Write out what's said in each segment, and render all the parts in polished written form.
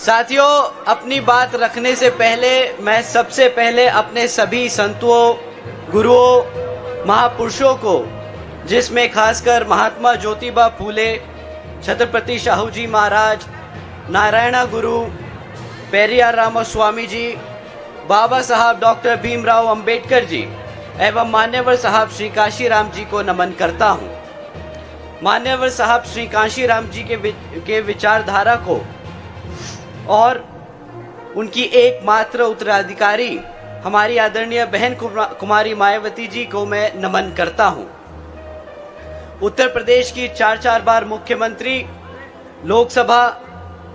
साथियों, अपनी बात रखने से पहले मैं सबसे पहले अपने सभी संतों, गुरुओं, महापुरुषों को, जिसमें खासकर महात्मा ज्योतिबा फूले, छत्रपति शाहू जी महाराज, नारायण गुरु, पेरियार रामास्वामी जी, बाबा साहब डॉक्टर भीमराव अंबेडकर जी एवं मान्यवर साहब श्री कांशीराम जी को नमन करता हूँ। मान्यवर साहब श्री कांशीराम जी के विचारधारा को और उनकी एकमात्र उत्तराधिकारी हमारी आदरणीय बहन कुमारी मायावती जी को मैं नमन करता हूं। उत्तर प्रदेश की 4 बार मुख्यमंत्री, लोकसभा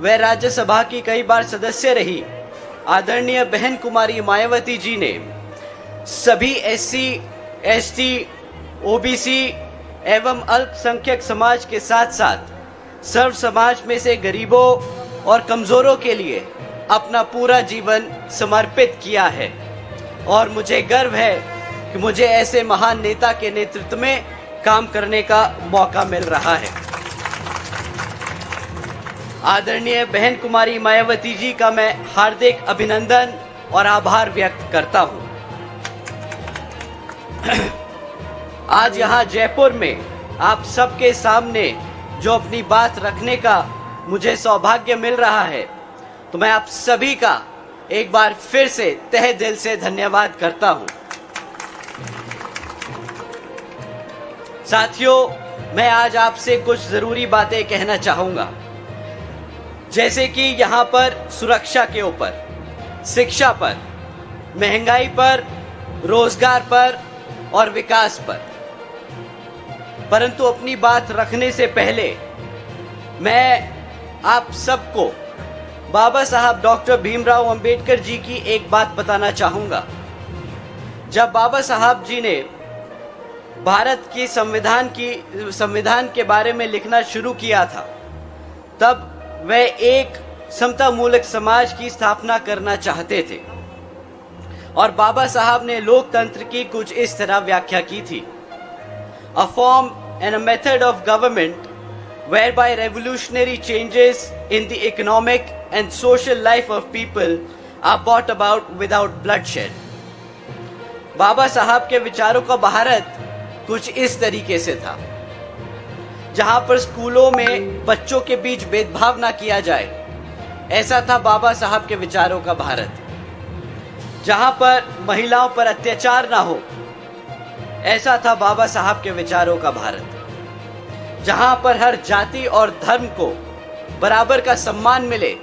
व राज्यसभा की कई बार सदस्य रही आदरणीय बहन कुमारी मायावती जी ने सभी एससी, एसटी, ओबीसी एवं अल्पसंख्यक समाज के साथ साथ सर्व समाज में से गरीबों और कमजोरों के लिए अपना पूरा जीवन समर्पित किया है और मुझे गर्व है कि मुझे ऐसे महान नेता के नेतृत्व में काम करने का मौका मिल रहा है। आदरणीय बहन कुमारी मायावती जी का मैं हार्दिक अभिनंदन और आभार व्यक्त करता हूं। आज यहाँ जयपुर में आप सबके सामने जो अपनी बात रखने का मुझे सौभाग्य मिल रहा है, तो मैं आप सभी का एक बार फिर से तहे दिल से धन्यवाद करता हूं। साथियों, मैं आज आपसे कुछ जरूरी बातें कहना चाहूंगा, जैसे कि यहाँ पर सुरक्षा के ऊपर, शिक्षा पर, महंगाई पर, रोजगार पर और विकास पर। परंतु अपनी बात रखने से पहले मैं आप सबको बाबा साहब डॉक्टर भीमराव अंबेडकर जी की एक बात बताना चाहूंगा। जब बाबा साहब जी ने भारत की संविधान के बारे में लिखना शुरू किया था, तब वे एक समतामूलक समाज की स्थापना करना चाहते थे और बाबा साहब ने लोकतंत्र की कुछ इस तरह व्याख्या की थी: A form and a method of government whereby revolutionary changes in the economic and social life of people are brought about without bloodshed। बाबा साहब के विचारों का भारत कुछ इस तरीके से था, जहां पर स्कूलों में बच्चों के बीच भेदभाव ना किया जाए, ऐसा था बाबा साहब के विचारों का भारत। जहां पर महिलाओं पर अत्याचार ना हो, ऐसा था बाबा साहब के विचारों का भारत। जहां पर हर जाति और धर्म को बराबर का सम्मान मिले,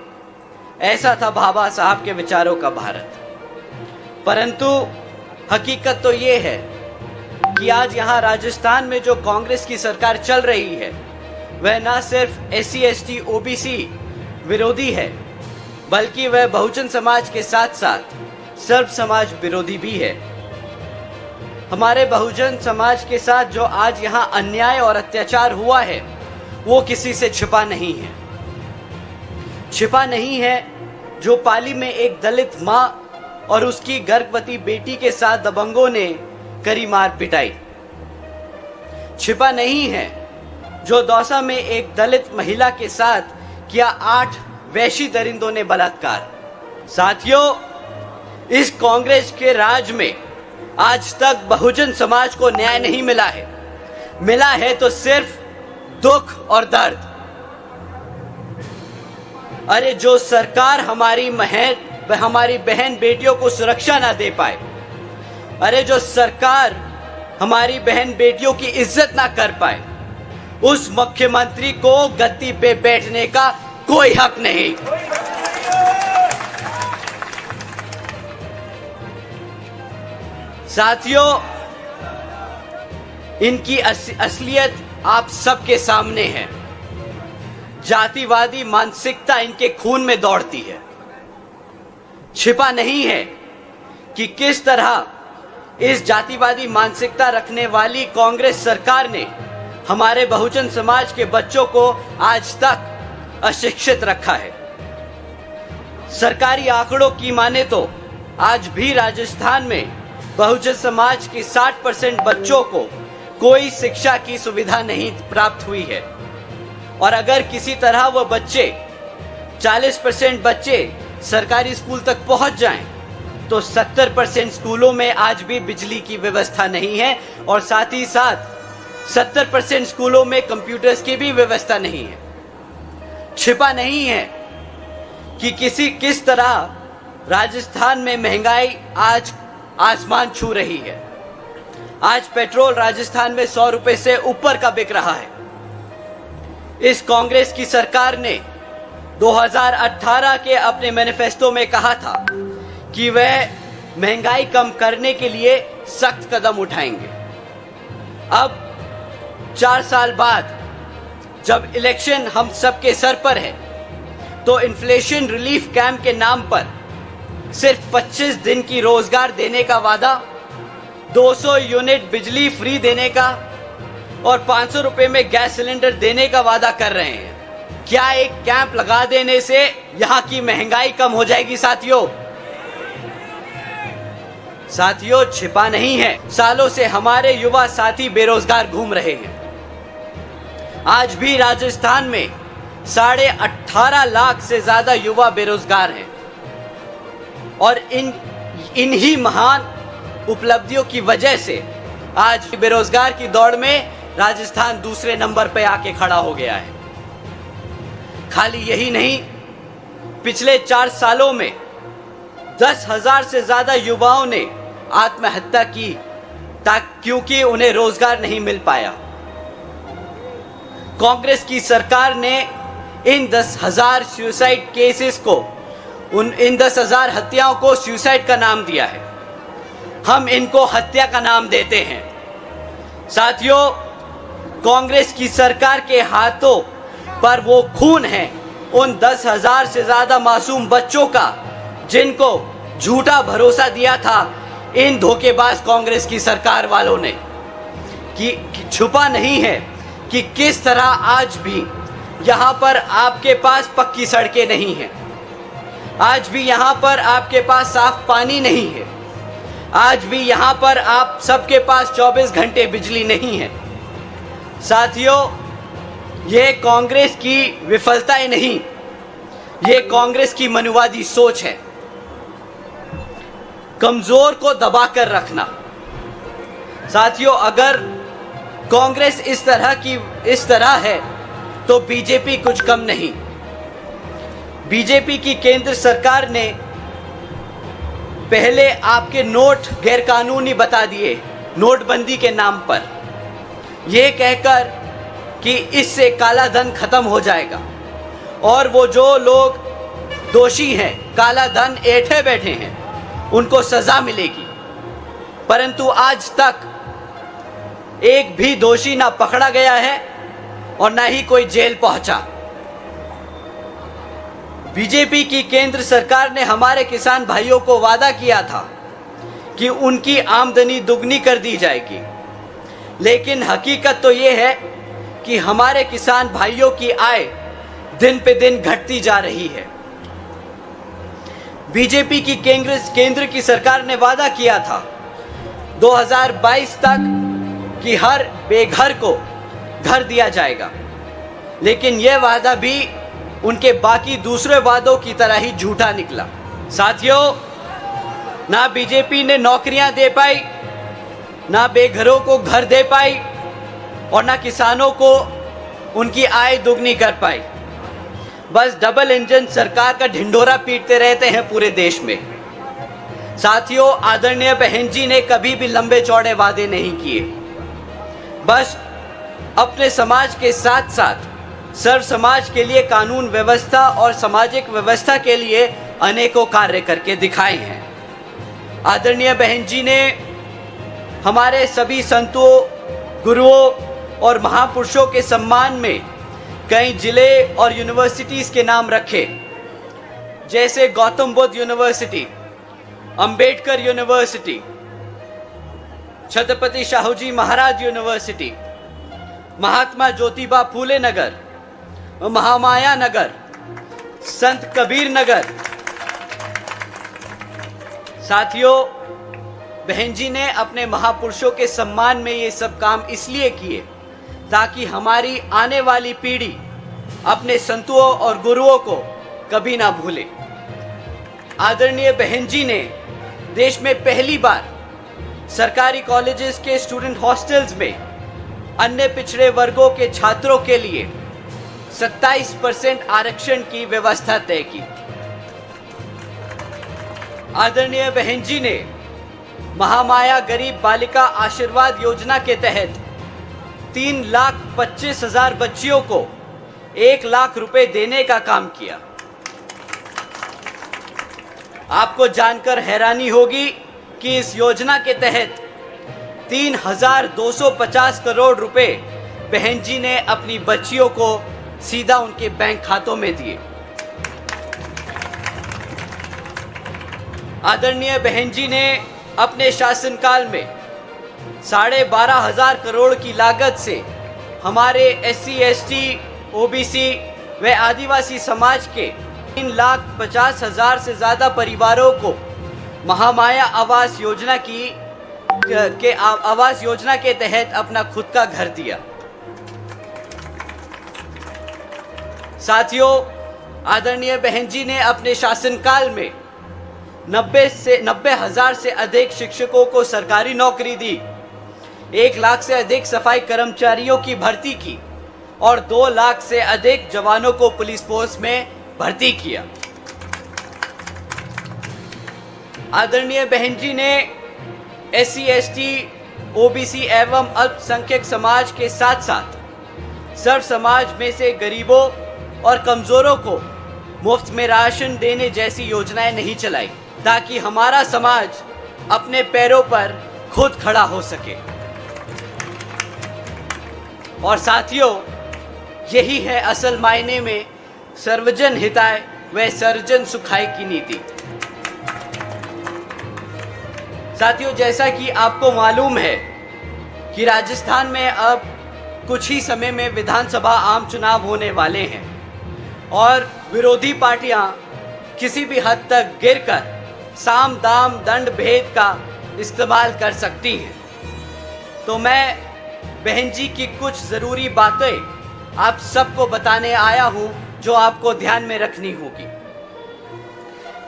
ऐसा था बाबा साहब के विचारों का भारत। परंतु हकीकत तो ये है कि आज यहाँ राजस्थान में जो कांग्रेस की सरकार चल रही है, वह न सिर्फ एससी, एसटी, ओबीसी विरोधी है, बल्कि वह बहुजन समाज के साथ साथ सर्व समाज विरोधी भी है। हमारे बहुजन समाज के साथ जो आज यहाँ अन्याय और अत्याचार हुआ है, वो किसी से छिपा नहीं है। छिपा नहीं है जो पाली में एक दलित माँ और उसकी गर्भवती बेटी के साथ दबंगों ने करी मार पिटाई। छिपा नहीं है जो दौसा में एक दलित महिला के साथ किया 8 वैशी दरिंदों ने बलात्कार। साथियों, इस कांग्रेस के राज में आज तक बहुजन समाज को न्याय नहीं मिला है। मिला है तो सिर्फ दुख और दर्द। अरे जो सरकार हमारी बहन बेटियों को सुरक्षा ना दे पाए, अरे जो सरकार हमारी बहन बेटियों की इज्जत ना कर पाए, उस मुख्यमंत्री को गद्दी पे बैठने का कोई हक नहीं। साथियों, इनकी असलियत आप सबके सामने है। जातिवादी मानसिकता इनके खून में दौड़ती है। छिपा नहीं है कि किस तरह इस जातिवादी मानसिकता रखने वाली कांग्रेस सरकार ने हमारे बहुजन समाज के बच्चों को आज तक अशिक्षित रखा है। सरकारी आंकड़ों की माने तो आज भी राजस्थान में बहुजन समाज के 60% बच्चों को कोई शिक्षा की सुविधा नहीं प्राप्त हुई है। और अगर किसी तरह वह बच्चे 40% बच्चे सरकारी स्कूल तक पहुंच जाएं, तो 70% स्कूलों में आज भी बिजली की व्यवस्था नहीं है और साथ ही साथ 70% स्कूलों में कंप्यूटर्स की भी व्यवस्था नहीं है। छिपा नहीं है कि किस तरह राजस्थान में महंगाई आज आसमान छू रही है। आज पेट्रोल राजस्थान में 100 रुपए से ऊपर का बिक रहा है। इस कांग्रेस की सरकार ने 2018 के अपने मैनिफेस्टो में कहा था कि वह महंगाई कम करने के लिए सख्त कदम उठाएंगे। अब 4 साल बाद जब इलेक्शन हम सबके सर पर है, तो इन्फ्लेशन रिलीफ कैंप के नाम पर सिर्फ 25 दिन की रोजगार देने का वादा, 200 यूनिट बिजली फ्री देने का और 500 रुपए में गैस सिलेंडर देने का वादा कर रहे हैं। क्या एक कैंप लगा देने से यहां की महंगाई कम हो जाएगी? साथियों, छिपा नहीं है। सालों से हमारे युवा साथी बेरोजगार घूम रहे हैं। आज भी राजस्थान में 18.5 लाख से ज्यादा युवा बेरोजगार हैं और इन्हीं महान उपलब्धियों की वजह से आज बेरोजगार की दौड़ में राजस्थान दूसरे नंबर पर आके खड़ा हो गया है। खाली यही नहीं, पिछले 4 सालों में 10,000 से ज्यादा युवाओं ने आत्महत्या की क्योंकि उन्हें रोजगार नहीं मिल पाया। कांग्रेस की सरकार ने इन 10,000 सुसाइड केसेस को, इन 10,000 हत्याओं को सुसाइड का नाम दिया है। हम इनको हत्या का नाम देते हैं। साथियों, कांग्रेस की सरकार के हाथों पर वो खून है उन 10,000 से ज्यादा मासूम बच्चों का जिनको झूठा भरोसा दिया था इन धोखेबाज कांग्रेस की सरकार वालों ने। कि छुपा नहीं है कि किस तरह आज भी यहां पर आपके पास पक्की सड़कें नहीं हैं, आज भी यहां पर आपके पास साफ पानी नहीं है, आज भी यहां पर आप सबके पास 24 घंटे बिजली नहीं है। साथियों, ये कांग्रेस की विफलताएं नहीं, ये कांग्रेस की मनुवादी सोच है। कमजोर को दबाकर रखना। साथियों, अगर कांग्रेस इस तरह है तो बीजेपी कुछ कम नहीं। बीजेपी की केंद्र सरकार ने पहले आपके नोट गैरकानूनी बता दिए नोटबंदी के नाम पर, यह कहकर कि इससे काला धन खत्म हो जाएगा और वो जो लोग दोषी हैं, काला धन ऐंठे बैठे हैं, उनको सजा मिलेगी। परंतु आज तक एक भी दोषी ना पकड़ा गया है और ना ही कोई जेल पहुंचा। बीजेपी की केंद्र सरकार ने हमारे किसान भाइयों को वादा किया था कि उनकी आमदनी दुगनी कर दी जाएगी, लेकिन हकीकत तो ये है कि हमारे किसान भाइयों की आय दिन पे दिन घटती जा रही है। बीजेपी की केंद्र की सरकार ने वादा किया था 2022 तक कि हर बेघर को घर दिया जाएगा, लेकिन यह वादा भी उनके बाकी दूसरे वादों की तरह ही झूठा निकला। साथियों, ना बीजेपी ने नौकरियां दे पाई, ना बेघरों को घर दे पाई और ना किसानों को उनकी आय दुगनी कर पाई। बस डबल इंजन सरकार का ढिंढोरा पीटते रहते हैं पूरे देश में। साथियों, आदरणीय बहन जी ने कभी भी लंबे चौड़े वादे नहीं किए, बस अपने समाज के साथ साथ सर्व समाज के लिए कानून व्यवस्था और सामाजिक व्यवस्था के लिए अनेकों कार्य करके दिखाए हैं। आदरणीय बहन जी ने हमारे सभी संतों, गुरुओं और महापुरुषों के सम्मान में कई जिले और यूनिवर्सिटीज के नाम रखे, जैसे Gautam Buddha university, Ambedkar university, Chhatrapati Shahuji Maharaj university, Mahatma Jyotiba Phule नगर, महामाया नगर, संत कबीर नगर। साथियों, बहन जी ने अपने महापुरुषों के सम्मान में ये सब काम इसलिए किए ताकि हमारी आने वाली पीढ़ी अपने संतों और गुरुओं को कभी ना भूले। आदरणीय बहन जी ने देश में पहली बार सरकारी कॉलेजेस के स्टूडेंट हॉस्टल्स में अन्य पिछड़े वर्गों के छात्रों के लिए 27% आरक्षण की व्यवस्था तय की। आदरणीय बहन जी ने महामाया गरीब बालिका आशीर्वाद योजना के तहत 3,25,000 बच्चियों को 1 लाख रुपए देने का काम किया। आपको जानकर हैरानी होगी कि इस योजना के तहत 3,250 करोड़ रुपए बहन जी ने अपनी बच्चियों को सीधा उनके बैंक खातों में दिए। आदरणीय बहन जी ने अपने शासनकाल में 12,500 करोड़ की लागत से हमारे SC, ST, OBC व आदिवासी समाज के 3,50,000 से ज्यादा परिवारों को महामाया आवास योजना के तहत अपना खुद का घर दिया। साथियों, आदरणीय बहन जी ने अपने शासनकाल में 90,000 से अधिक शिक्षकों को सरकारी नौकरी दी, 1 लाख से अधिक सफाई कर्मचारियों की भर्ती की और 2 लाख से अधिक जवानों को पुलिस फोर्स में भर्ती किया। आदरणीय बहन जी ने SC, ST, OBC एवं अल्पसंख्यक समाज के साथ साथ सर्व समाज में से गरीबों और कमजोरों को मुफ्त में राशन देने जैसी योजनाएं नहीं चलाई ताकि हमारा समाज अपने पैरों पर खुद खड़ा हो सके। और साथियों, यही है असल मायने में सर्वजन हिताय व सर्वजन सुखाय की नीति। साथियों, जैसा कि आपको मालूम है कि राजस्थान में अब कुछ ही समय में विधानसभा आम चुनाव होने वाले हैं और विरोधी पार्टियां किसी भी हद तक गिरकर साम दाम दंड भेद का इस्तेमाल कर सकती हैं। तो मैं बहन जी की कुछ ज़रूरी बातें आप सबको बताने आया हूं जो आपको ध्यान में रखनी होगी।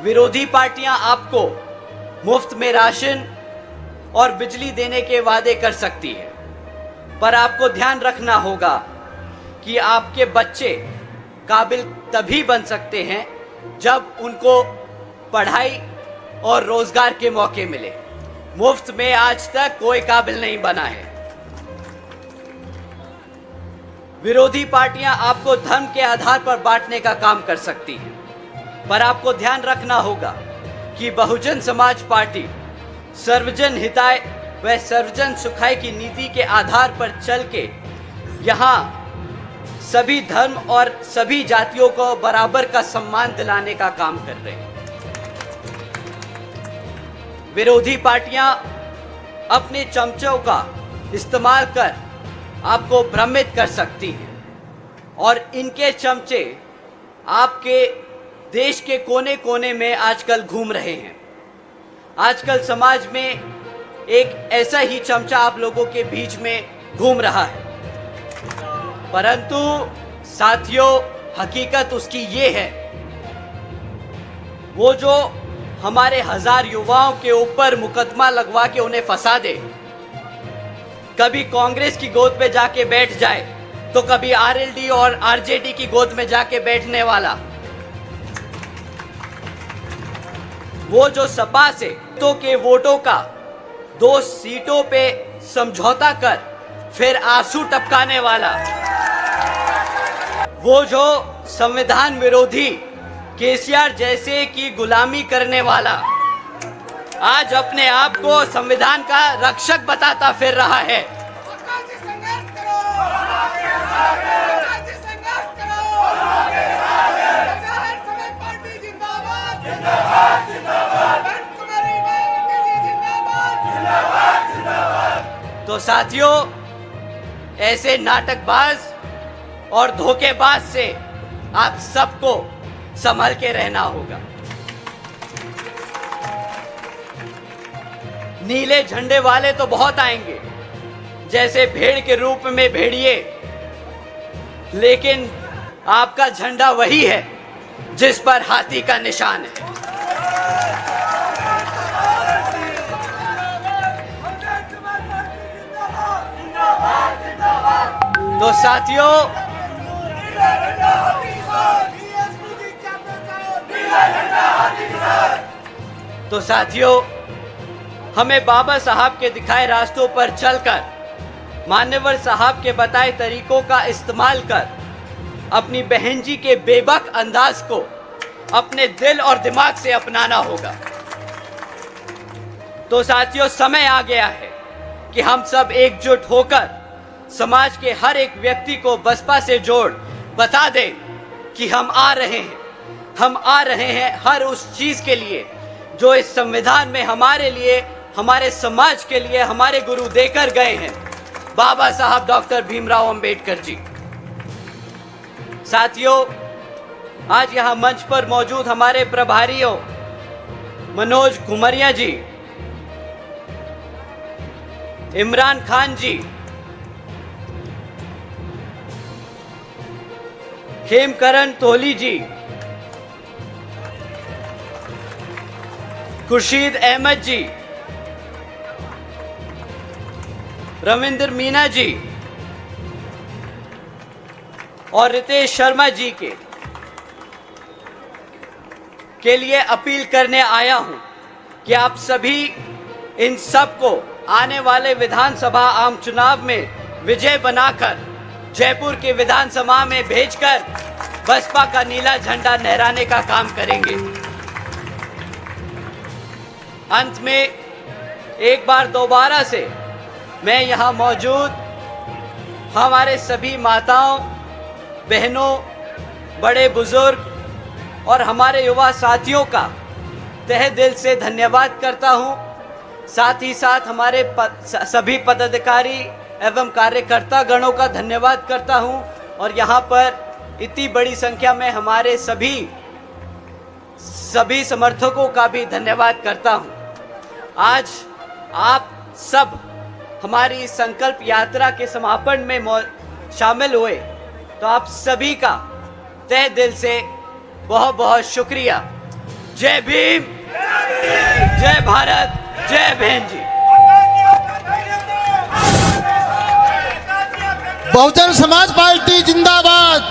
विरोधी पार्टियां आपको मुफ्त में राशन और बिजली देने के वादे कर सकती है, पर आपको ध्यान रखना होगा कि आपके बच्चे काबिल तभी बन सकते हैं जब उनको पढ़ाई और रोजगार के मौके मिले। मुफ्त में आज तक कोई काबिल नहीं बना है। विरोधी पार्टियां आपको धर्म के आधार पर बांटने का काम कर सकती हैं, पर आपको ध्यान रखना होगा कि बहुजन समाज पार्टी सर्वजन हिताय व सर्वजन सुखाय की नीति के आधार पर चल के यहाँ सभी धर्म और सभी जातियों को बराबर का सम्मान दिलाने का काम कर रहे हैं। विरोधी पार्टियां अपने चमचों का इस्तेमाल कर आपको भ्रमित कर सकती हैं और इनके चमचे आपके देश के कोने कोने में आजकल घूम रहे हैं। आजकल समाज में एक ऐसा ही चमचा आप लोगों के बीच में घूम रहा है, परंतु साथियों, हकीकत उसकी ये है, वो जो हमारे 1000 युवाओं के ऊपर मुकदमा लगवा के उन्हें फंसा दे, कभी कांग्रेस की गोद में जाके बैठ जाए तो कभी RLD और RJD की गोद में जाके बैठने वाला, वो जो सपा से तो के वोटों का 2 सीटों पे समझौता कर फिर आंसू टपकाने वाला, वो जो संविधान विरोधी केसीआर जैसे की गुलामी करने वाला आज अपने आप को संविधान का रक्षक बताता फिर रहा है। तो साथियों, ऐसे नाटकबाज और धोखेबाज से आप सबको संभल के रहना होगा। नीले झंडे वाले तो बहुत आएंगे, जैसे भेड़ के रूप में भेड़िए, लेकिन आपका झंडा वही है जिस पर हाथी का निशान है। तो साथियों, हमें बाबा साहब के दिखाए रास्तों पर चलकर, मान्यवर साहब के बताए तरीकों का इस्तेमाल कर अपनी बहन जी के बेबाक अंदाज को अपने दिल और दिमाग से अपनाना होगा। तो साथियों, समय आ गया है कि हम सब एकजुट होकर समाज के हर एक व्यक्ति को बसपा से जोड़ बता दें कि हम आ रहे हैं हर उस चीज के लिए जो इस संविधान में हमारे लिए, हमारे समाज के लिए हमारे गुरु देकर गए हैं, बाबा साहब डॉक्टर भीमराव अंबेडकर जी। साथियों, आज यहां मंच पर मौजूद हमारे प्रभारियों मनोज घुमरिया जी, इमरान खान जी, खेमकरण तोली जी, खुर्शीद अहमद जी, रविंद्र मीना जी और रितेश शर्मा जी के लिए अपील करने आया हूं कि आप सभी इन सब को आने वाले विधानसभा आम चुनाव में विजय बनाकर जयपुर के विधानसभा में भेजकर बसपा का नीला झंडा लहराने का काम करेंगे। अंत में एक बार दोबारा से मैं यहां मौजूद हमारे सभी माताओं, बहनों, बड़े बुजुर्ग और हमारे युवा साथियों का तहे दिल से धन्यवाद करता हूं। साथ ही साथ हमारे सभी पदाधिकारी एवं कार्यकर्ता गणों का धन्यवाद करता हूं और यहां पर इतनी बड़ी संख्या में हमारे सभी समर्थकों का भी धन्यवाद करता हूं। आज आप सब हमारी संकल्प यात्रा के समापन में शामिल हुए, तो आप सभी का तहे दिल से बहुत बहुत शुक्रिया। जय भीम, जय भारत, जय बहन जी। बहुजन समाज पार्टी जिंदाबाद।